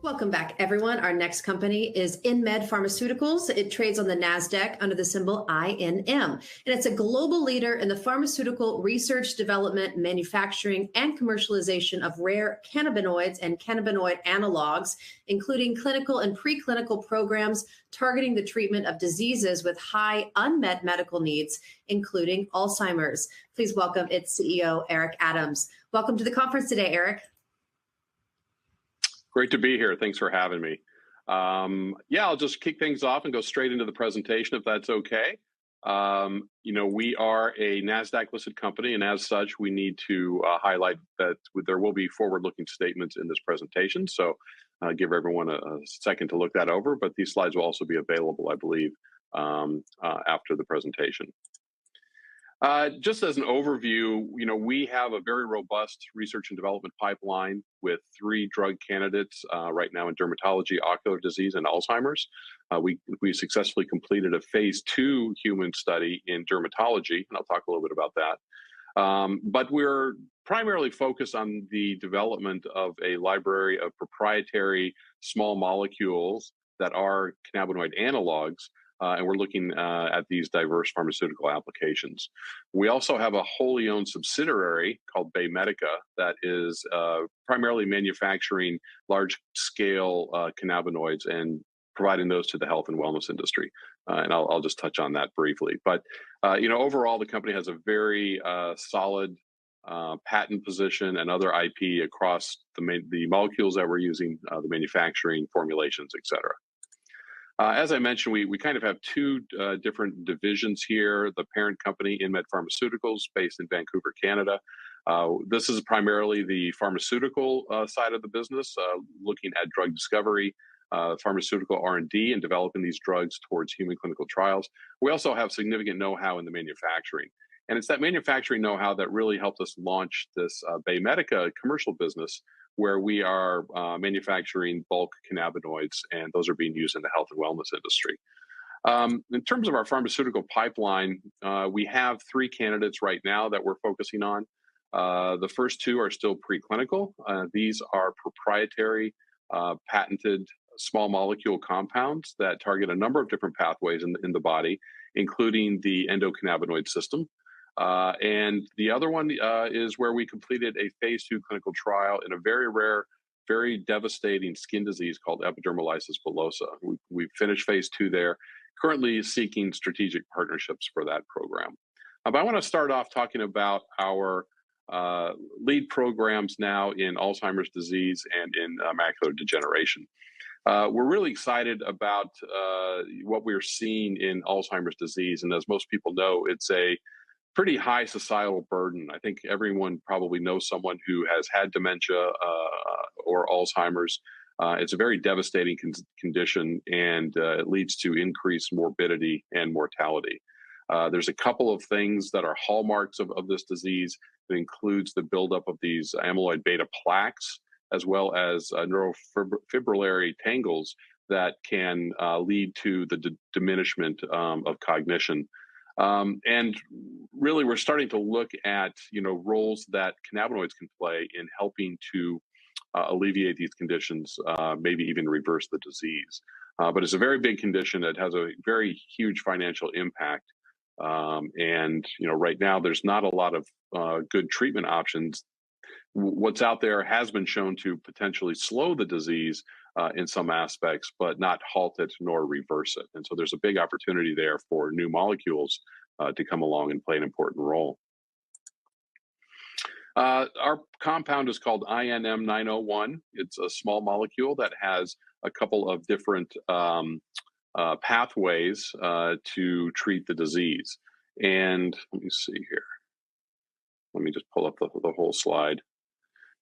Welcome back, everyone. Our next company is InMed Pharmaceuticals. It trades on the NASDAQ under the symbol INM, and it's a global leader in the pharmaceutical research, development, manufacturing, and commercialization of rare cannabinoids and cannabinoid analogs, including clinical and preclinical programs targeting the treatment of diseases with high unmet medical needs, including Alzheimer's. Please welcome its CEO, Eric Adams. Welcome to the conference today, Eric. Great to be here. Thanks for having me. I'll just kick things off and go straight into the presentation, if that's okay. We are a NASDAQ listed company, and as such, we need to highlight that there will be forward-looking statements in this presentation. So give everyone a second to look that over, but these slides will also be available, I believe, after the presentation. Just as an overview, we have a very robust research and development pipeline with 3 drug candidates right now in dermatology, ocular disease, and Alzheimer's. We successfully completed a phase 2 human study in dermatology, and I'll talk a little bit about that. But we're primarily focused on the development of a library of proprietary small molecules that are cannabinoid analogs. And we're looking at these diverse pharmaceutical applications. We also have a wholly owned subsidiary called BayMedica that is primarily manufacturing large-scale cannabinoids and providing those to the health and wellness industry. And I'll just touch on that briefly. But overall, the company has a very solid patent position and other IP across the molecules that we're using, the manufacturing, formulations, et cetera. As I mentioned, we kind of have 2 different divisions here. The parent company, InMed Pharmaceuticals, based in Vancouver, Canada. This is primarily the pharmaceutical side of the business, looking at drug discovery, pharmaceutical R&D, and developing these drugs towards human clinical trials. We also have significant know-how in the manufacturing. And it's that manufacturing know-how that really helped us launch this BayMedica commercial business, where we are manufacturing bulk cannabinoids, and those are being used in the health and wellness industry. In terms of our pharmaceutical pipeline, we have 3 candidates right now that we're focusing on. The first 2 are still preclinical. These are proprietary, patented small molecule compounds that target a number of different pathways in the body, including the endocannabinoid system. And the other one is where we completed a phase 2 clinical trial in a very rare, very devastating skin disease called epidermolysis bullosa. We finished phase 2 there, currently seeking strategic partnerships for that program. But I want to start off talking about our lead programs now in Alzheimer's disease and in macular degeneration. We're really excited about what we're seeing in Alzheimer's disease. And as most people know, it's a pretty high societal burden. I think everyone probably knows someone who has had dementia or Alzheimer's. It's a very devastating condition, and it leads to increased morbidity and mortality. There's a couple of things that are hallmarks of this disease. It includes the buildup of these amyloid beta plaques, as well as neurofibrillary tangles that can lead to the diminishment of cognition. And really, we're starting to look at roles that cannabinoids can play in helping to alleviate these conditions, maybe even reverse the disease. But it's a very big condition that has a very huge financial impact. And right now, there's not a lot of good treatment options. What's out there has been shown to potentially slow the disease in some aspects, but not halt it nor reverse it. And so there's a big opportunity there for new molecules to come along and play an important role. Our compound is called INM 901. It's a small molecule that has a couple of different pathways to treat the disease. And let me see here. Let me just pull up the whole slide.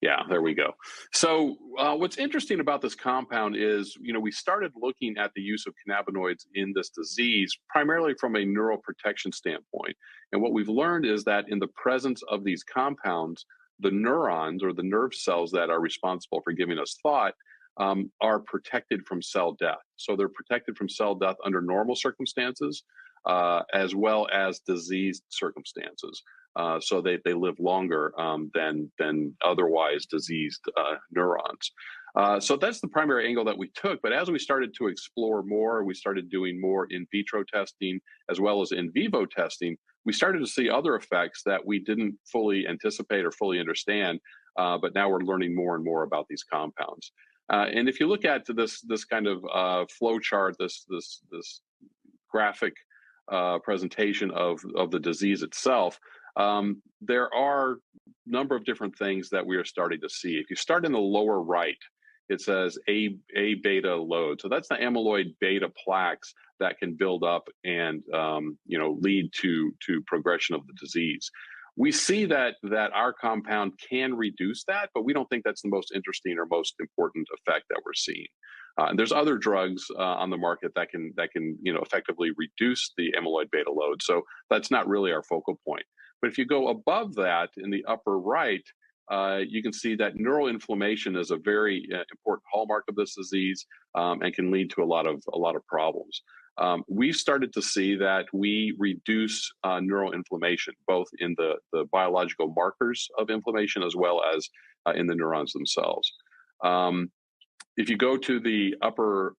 Yeah, there we go. So what's interesting about this compound is, we started looking at the use of cannabinoids in this disease primarily from a neuroprotection standpoint. And what we've learned is that in the presence of these compounds, the neurons or the nerve cells that are responsible for giving us thought are protected from cell death. So they're protected from cell death under normal circumstances, as well as diseased circumstances. so they live longer than otherwise diseased neurons. So that's the primary angle that we took. But as we started to explore more, we started doing more in vitro testing as well as in vivo testing. We started to see other effects that we didn't fully anticipate or fully understand. But now we're learning more and more about these compounds. And if you look at this kind of flow chart, this graphic presentation of the disease itself, there are a number of different things that we are starting to see. If you start in the lower right, it says A beta load. So that's the amyloid beta plaques that can build up and lead to progression of the disease. We see that our compound can reduce that, but we don't think that's the most interesting or most important effect that we're seeing. And there's other drugs on the market that can effectively reduce the amyloid beta load. So that's not really our focal point. But if you go above that in the upper right, you can see that neural inflammation is a very important hallmark of this disease and can lead to a lot of problems. We've started to see that we reduce neural inflammation, both in the biological markers of inflammation as well as in the neurons themselves. If you go to the upper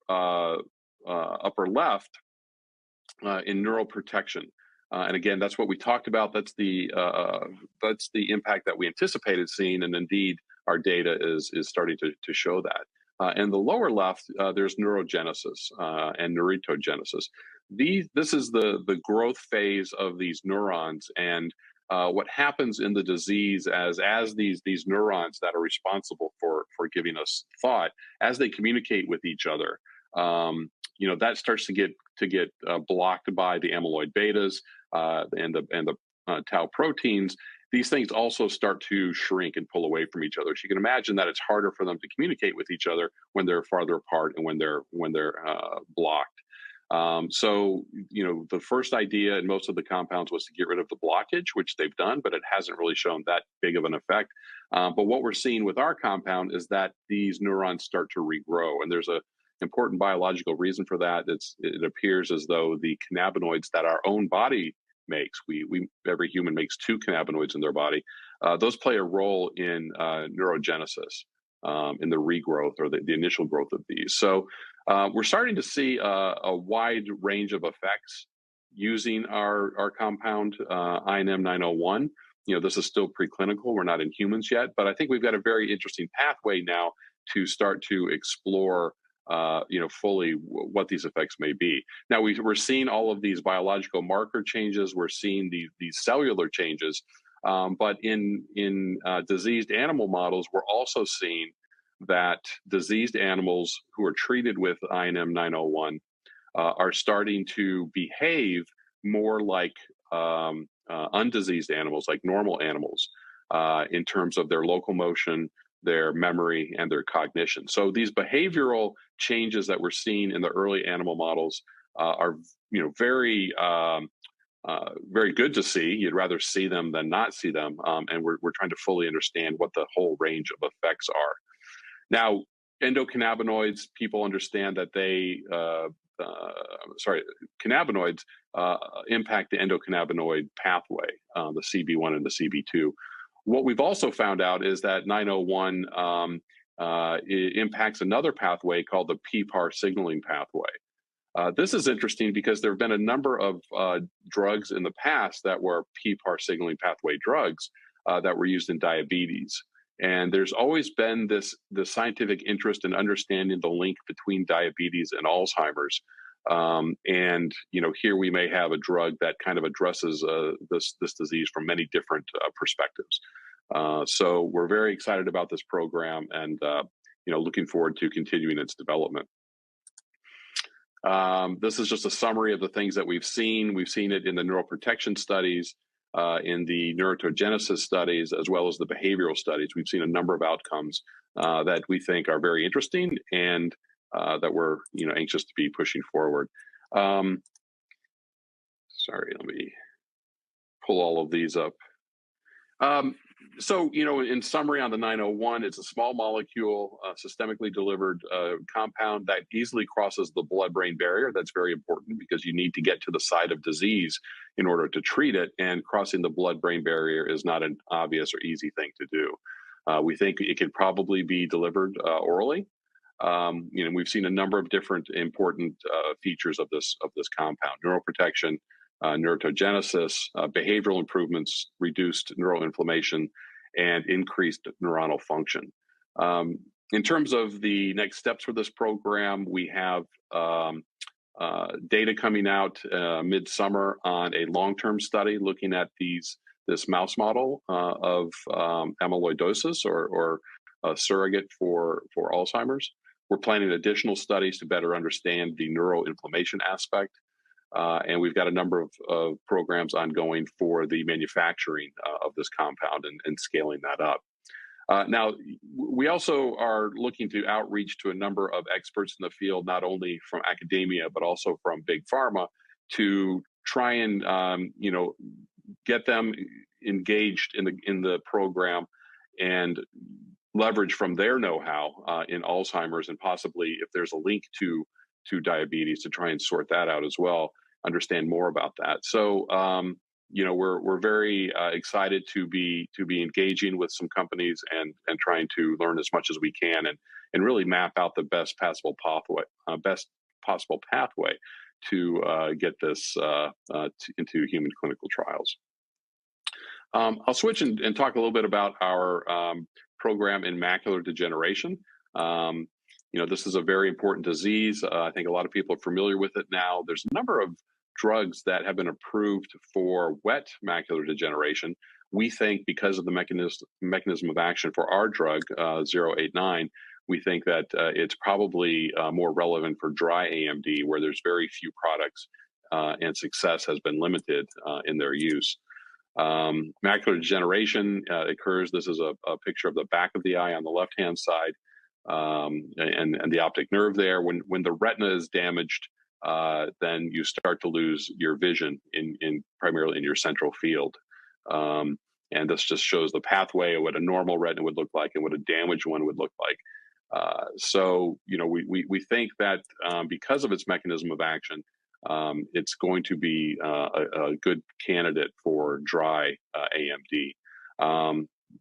left in neural protection, and again, that's what we talked about. That's the impact that we anticipated seeing, and indeed, our data is starting to show that. And the lower left, there's neurogenesis and neuritogenesis. This is the growth phase of these neurons, and what happens in the disease as these neurons that are responsible for giving us thought, as they communicate with each other, that starts to get blocked by the amyloid betas and the tau proteins. These things also start to shrink and pull away from each other. So you can imagine that it's harder for them to communicate with each other when they're farther apart and when they're blocked. So the first idea in most of the compounds was to get rid of the blockage, which they've done, but it hasn't really shown that big of an effect. But what we're seeing with our compound is that these neurons start to regrow, and there's an important biological reason for that. It appears as though the cannabinoids that our own body makes, every human makes 2 cannabinoids in their body. Those play a role in neurogenesis, in the regrowth or the initial growth of these. So we're starting to see a wide range of effects using our compound, INM 901. This is still preclinical. We're not in humans yet, but I think we've got a very interesting pathway now to start to explore fully what these effects may be. Now we're seeing all of these biological marker changes. We're seeing these cellular changes, but in diseased animal models, we're also seeing that diseased animals who are treated with INM 901 are starting to behave more like undiseased animals, like normal animals, in terms of their locomotion, their memory, and their cognition. So these behavioral changes that we're seeing in the early animal models are very very good to see. You'd rather see them than not see them, and we're trying to fully understand what the whole range of effects are. Now, endocannabinoids, people understand that cannabinoids impact the endocannabinoid pathway, the CB1 and the CB2. What we've also found out is that 901 impacts another pathway called the PPAR signaling pathway. This is interesting because there have been a number of drugs in the past that were PPAR signaling pathway drugs that were used in diabetes. And there's always been this scientific interest in understanding the link between diabetes and Alzheimer's. And here we may have a drug that kind of addresses this disease from many different perspectives. So we're very excited about this program, and looking forward to continuing its development. This is just a summary of the things that we've seen. We've seen it in the neuroprotection studies, in the neurogenesis studies, as well as the behavioral studies. We've seen a number of outcomes that we think are very interesting and that we're anxious to be pushing forward. Sorry, let me pull all of these up. So, in summary on the 901, it's a small molecule, systemically delivered compound that easily crosses the blood-brain barrier. That's very important because you need to get to the site of disease in order to treat it, and crossing the blood-brain barrier is not an obvious or easy thing to do. We think it could probably be delivered orally. We've seen a number of different important features of this compound: neuroprotection, neurogenesis, behavioral improvements, reduced neural inflammation, and increased neuronal function. In terms of the next steps for this program, we have data coming out midsummer on a long-term study looking at this mouse model of amyloidosis, or a surrogate for Alzheimer's. We're planning additional studies to better understand the neuroinflammation aspect. And we've got a number of programs ongoing for the manufacturing of this compound and scaling that up. Now, we also are looking to outreach to a number of experts in the field, not only from academia, but also from big pharma, to try and get them engaged in the program and leverage from their know-how in Alzheimer's, and possibly, if there's a link to diabetes, to try and sort that out as well, understand more about that. So we're very excited to be engaging with some companies and trying to learn as much as we can, and really map out the best possible pathway to get this into human clinical trials. I'll switch and talk a little bit about our program in macular degeneration. This is a very important disease. I think a lot of people are familiar with it now. There's a number of drugs that have been approved for wet macular degeneration. We think, because of the mechanism of action for our drug, 089, we think that it's probably more relevant for dry AMD, where there's very few products and success has been limited in their use. Macular degeneration occurs. This is a picture of the back of the eye on the left-hand side, and the optic nerve there. When the retina is damaged, then you start to lose your vision primarily in your central field. And this just shows the pathway of what a normal retina would look like and what a damaged one would look like. So we think that because of its mechanism of action, it's going to be a good candidate for dry AMD.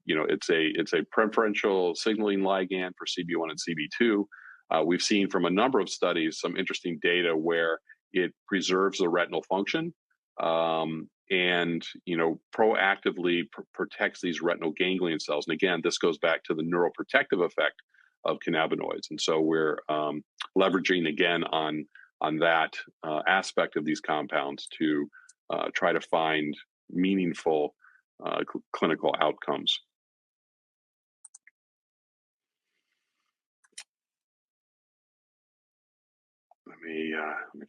It's a preferential signaling ligand for CB1 and CB2. We've seen from a number of studies some interesting data where it preserves the retinal function, and proactively protects these retinal ganglion cells. And again, this goes back to the neuroprotective effect of cannabinoids. And so we're leveraging again on that aspect of these compounds to try to find meaningful clinical outcomes. Let me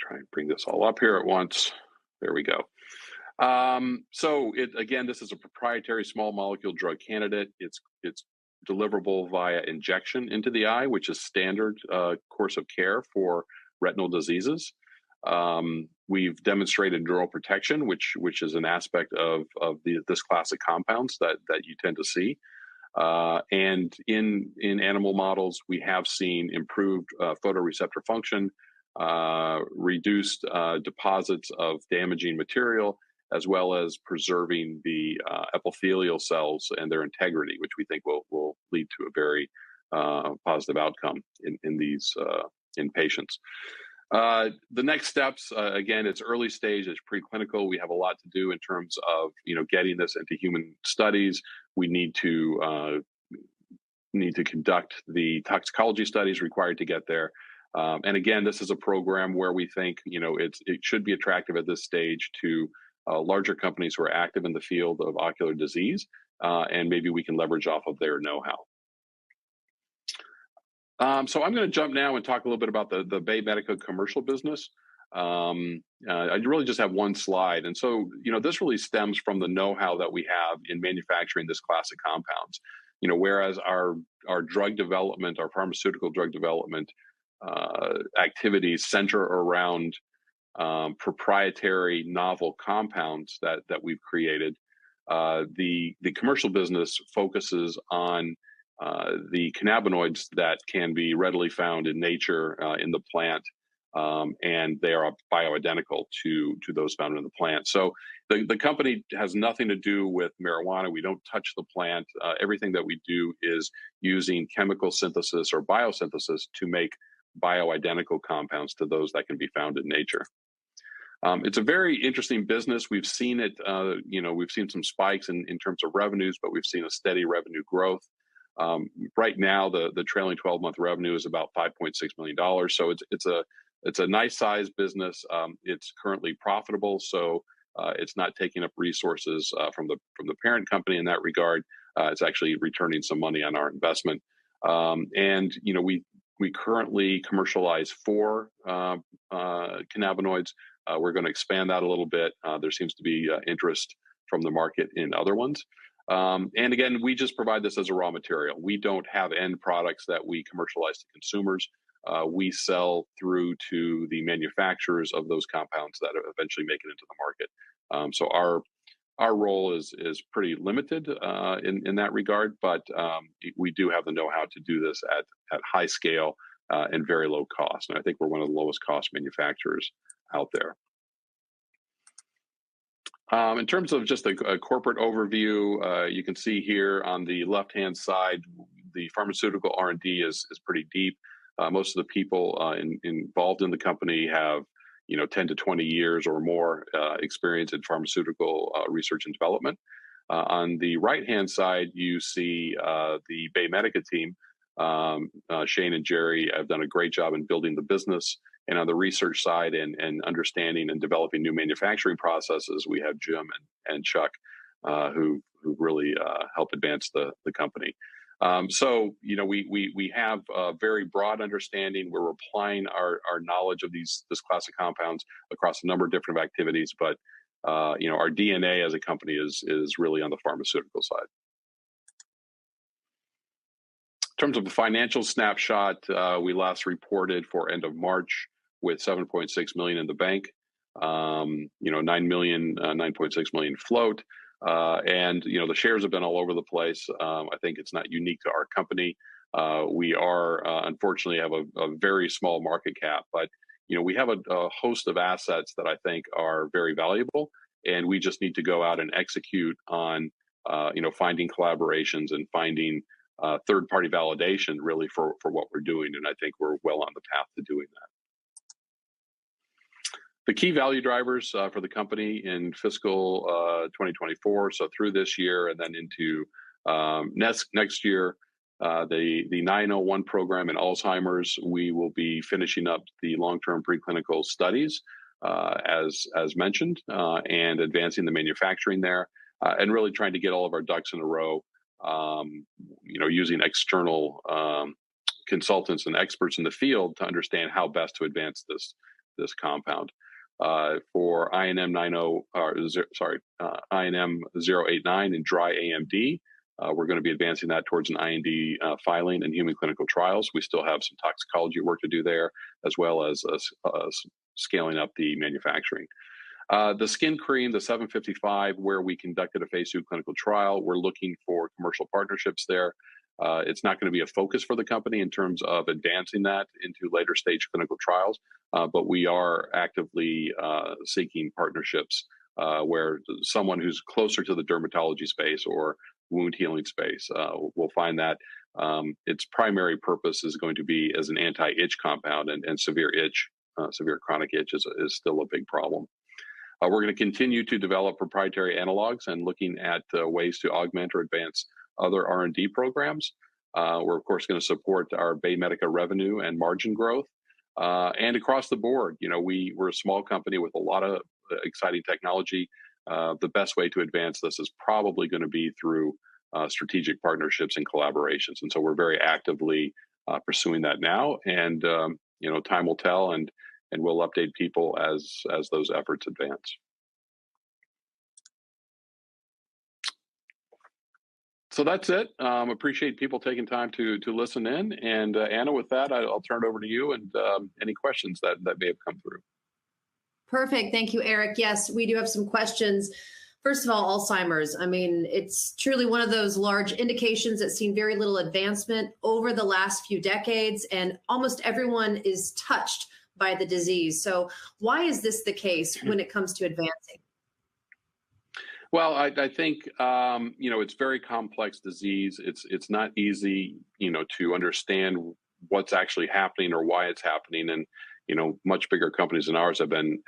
try and bring this all up here at once. There we go. So again, this is a proprietary small molecule drug candidate. It's deliverable via injection into the eye, which is standard course of care for retinal diseases. We've demonstrated neural protection, which is an aspect of this class of compounds that you tend to see. And in animal models, we have seen improved photoreceptor function, reduced deposits of damaging material, as well as preserving the epithelial cells and their integrity, which we think will lead to a very positive outcome in patients. The next steps, again, it's early stage, it's preclinical. We have a lot to do in terms of getting this into human studies. We need to conduct the toxicology studies required to get there. And again, this is a program where we think it should be attractive at this stage to larger companies who are active in the field of ocular disease, and maybe we can leverage off of their know-how. So I'm going to jump now and talk a little bit about the Bay Medica commercial business. I really just have one slide. And so, this really stems from the know-how that we have in manufacturing this class of compounds. Whereas our drug development, our pharmaceutical drug development activities center around proprietary novel compounds that we've created, The commercial business focuses on the cannabinoids that can be readily found in nature in the plant, and they are bioidentical to those found in the plant. So the company has nothing to do with marijuana. We don't touch the plant. Everything that we do is using chemical synthesis or biosynthesis to make bioidentical compounds to those that can be found in nature. It's a very interesting business. We've seen it, we've seen some spikes in terms of revenues, but we've seen a steady revenue growth. Right now, the trailing 12-month revenue is about $5.6 million. So it's a nice size business. It's currently profitable, so it's not taking up resources from the parent company in that regard. It's actually returning some money on our investment. We currently commercialize 4 cannabinoids. We're going to expand that a little bit. There seems to be interest from the market in other ones. And again, we just provide this as a raw material. We don't have end products that we commercialize to consumers. We sell through to the manufacturers of those compounds that eventually make it into the market. So our role is pretty limited in that regard, but we do have the know-how to do this at high scale and very low cost. And I think we're one of the lowest cost manufacturers out there. In terms of just a corporate overview, you can see here on the left-hand side, the pharmaceutical R&D is pretty deep. Most of the people involved in the company have 10 to 20 years or more experience in pharmaceutical research and development. On the right-hand side, you see the BayMedica team. Shane and Jerry have done a great job in building the business. And on the research side and understanding and developing new manufacturing processes, we have Jim and Chuck who really help advance the company. So, we have a very broad understanding. We're applying our knowledge of this class of compounds across a number of different activities, but our DNA as a company is really on the pharmaceutical side. In terms of a financial snapshot, we last reported for end of March with $7.6 million in the bank, 9.6 million float. And the shares have been all over the place. I think it's not unique to our company. We are unfortunately have a very small market cap, but we have a host of assets that I think are very valuable, and we just need to go out and execute on finding collaborations and finding third-party validation really for what we're doing. And I think we're well on the path to doing that. The key value drivers for the company in fiscal 2024, so through this year and then into next year, the 901 program in Alzheimer's, we will be finishing up the long-term preclinical studies as mentioned, and advancing the manufacturing there, and really trying to get all of our ducks in a row, using external consultants and experts in the field to understand how best to advance this compound. For INM 089 and dry AMD, we're going to be advancing that towards an IND filing and human clinical trials. We still have some toxicology work to do there, as well as scaling up the manufacturing. The skin cream, the 755, where we conducted a phase 2 clinical trial, we're looking for commercial partnerships there. It's not going to be a focus for the company in terms of advancing that into later stage clinical trials, but we are actively seeking partnerships where someone who's closer to the dermatology space or wound healing space will find that its primary purpose is going to be as an anti-itch compound, and severe chronic itch is still a big problem. We're going to continue to develop proprietary analogs and looking at ways to augment or advance other R&D programs. We're of course going to support our BayMedica revenue and margin growth, and across the board. We're a small company with a lot of exciting technology. The best way to advance this is probably going to be through strategic partnerships and collaborations, and so we're very actively pursuing that now. And time will tell, and we'll update people as those efforts advance. So that's it. Appreciate people taking time to listen in. And Anna, with that, I'll turn it over to you and any questions that may have come through. Perfect. Thank you, Eric. Yes, we do have some questions First of all, Alzheimer's. I mean, it's truly one of those large indications that's seen very little advancement over the last few decades, and almost everyone is touched by the disease. So why is this the case when it comes to advancing? Well, I think it's very complex disease. It's not easy to understand what's actually happening or why it's happening, and much bigger companies than ours have been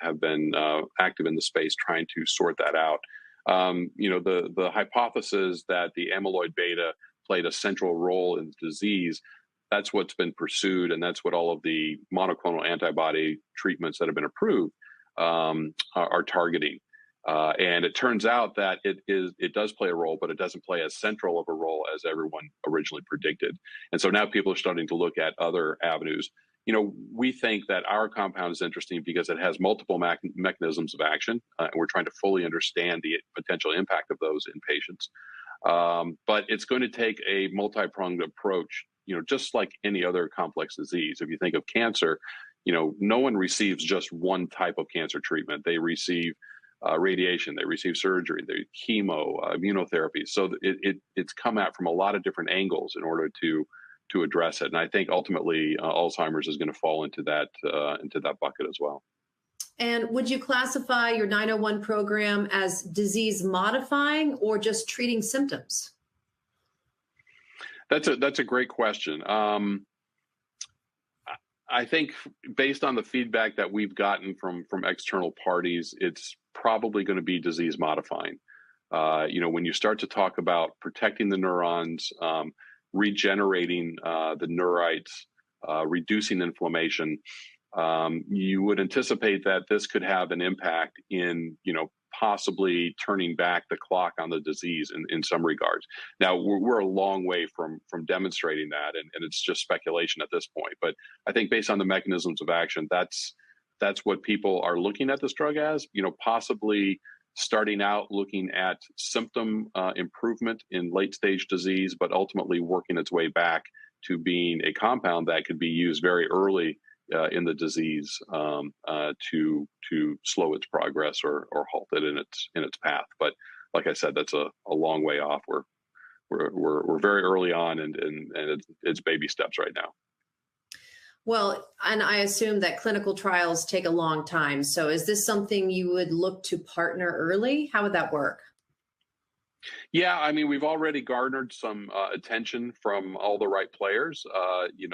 active in the space trying to sort that out. The hypothesis that the amyloid beta played a central role in the disease, that's what's been pursued, and that's what all of the monoclonal antibody treatments that have been approved are targeting. And it turns out that it does play a role, but it doesn't play as central of a role as everyone originally predicted. And so now people are starting to look at other avenues. We think that our compound is interesting because it has multiple mechanisms of action, and we're trying to fully understand the potential impact of those in patients. But it's going to take a multi-pronged approach, just like any other complex disease. If you think of cancer, no one receives just one type of cancer treatment. They receive radiation, they receive surgery, they chemo, immunotherapy. So it's come at from a lot of different angles in order to address it. And I think ultimately Alzheimer's is going to fall into that bucket as well. And would you classify your 901 program as disease modifying or just treating symptoms? That's a great question. I think based on the feedback that we've gotten from external parties, it's probably going to be disease modifying. When you start to talk about protecting the neurons, regenerating the neurites, reducing inflammation, you would anticipate that this could have an impact in, possibly turning back the clock on the disease in some regards. Now, we're a long way from demonstrating that, and it's just speculation at this point. But I think based on the mechanisms of action, that's what people are looking at this drug as, possibly starting out looking at symptom improvement in late stage disease, but ultimately working its way back to being a compound that could be used very early in the disease to slow its progress or halt it in its path. But like I said, that's a long way off. We're very early on, and it's baby steps right now. Well, and I assume that clinical trials take a long time. So is this something you would look to partner early? How would that work? Yeah, I mean, we've already garnered some attention from all the right players.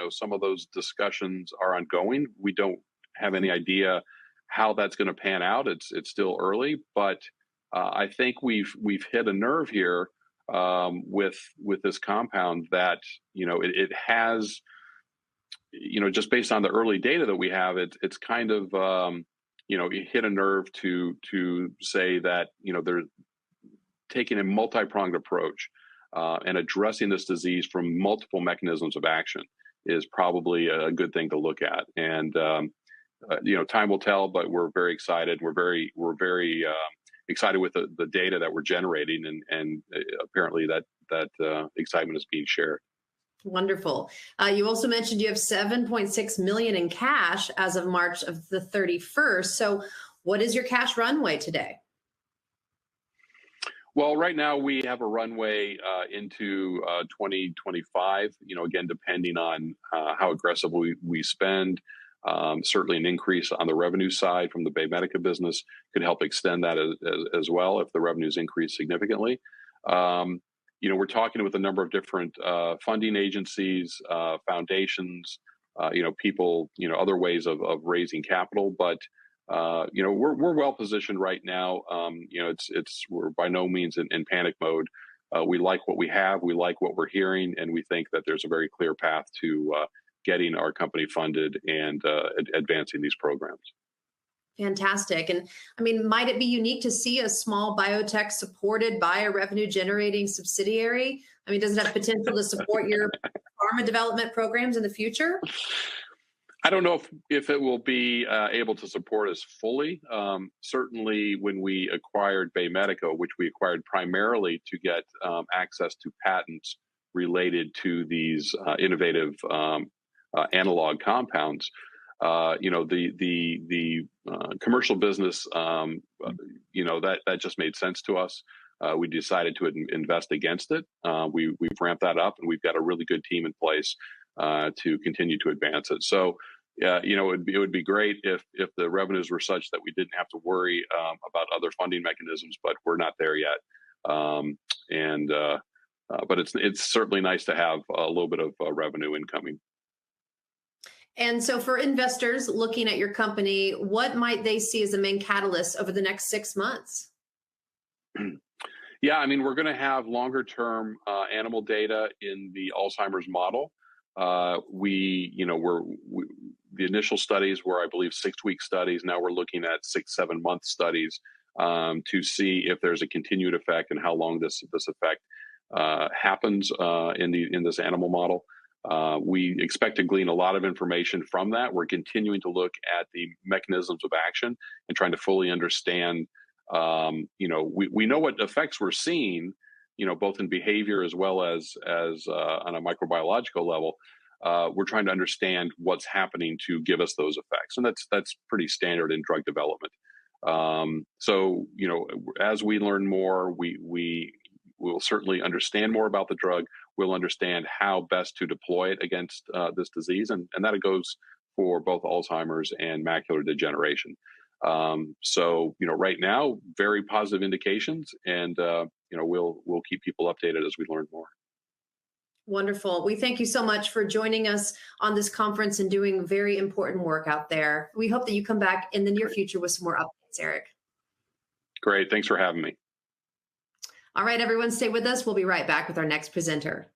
Some of those discussions are ongoing. We don't have any idea how that's going to pan out. It's still early, but I think we've hit a nerve here with this compound that it has. Just based on the early data that we have, it's kind of it hit a nerve to say that they're taking a multi-pronged approach and addressing this disease from multiple mechanisms of action is probably a good thing to look at. And time will tell, but we're very excited. We're very excited with the data that we're generating, and apparently that excitement is being shared. Wonderful. You also mentioned you have 7.6 million in cash as of March of the 31st. So what is your cash runway today? Well, right now we have a runway into 2025, again, depending on how aggressively we spend. Certainly an increase on the revenue side from the BayMedica business could help extend that as well if the revenues increase significantly. We're talking with a number of different funding agencies, foundations, people, other ways of raising capital. But, we're well positioned right now. We're by no means in panic mode. We like what we have. We like what we're hearing. And we think that there's a very clear path to getting our company funded and advancing these programs. Fantastic. And I mean, might it be unique to see a small biotech supported by a revenue generating subsidiary? I mean, does it have potential to support your pharma development programs in the future? I don't know if it will be able to support us fully. Certainly when we acquired BayMedica, which we acquired primarily to get access to patents related to these innovative analog compounds, The commercial business, that just made sense to us. We decided to invest against it. We've ramped that up, and we've got a really good team in place to continue to advance it. So, it would be great if the revenues were such that we didn't have to worry about other funding mechanisms, but we're not there yet. But it's certainly nice to have a little bit of revenue incoming. And so for investors looking at your company, what might they see as the main catalyst over the next 6 months? Yeah, I mean, we're going to have longer term animal data in the Alzheimer's model. The initial studies were, I believe, 6-week studies. Now we're looking at 6-7 month studies to see if there's a continued effect and how long this effect happens in this animal model. We expect to glean a lot of information from that. We're continuing to look at the mechanisms of action and trying to fully understand. We know what effects we're seeing, both in behavior as well as on a microbiological level. We're trying to understand what's happening to give us those effects, and that's pretty standard in drug development. So, as we learn more, we will certainly understand more about the drug. We'll understand how best to deploy it against this disease, and that goes for both Alzheimer's and macular degeneration. So, right now, very positive indications, and we'll keep people updated as we learn more. Wonderful. We thank you so much for joining us on this conference and doing very important work out there. We hope that you come back in the near future with some more updates, Eric. Great. Thanks for having me. All right, everyone, stay with us. We'll be right back with our next presenter.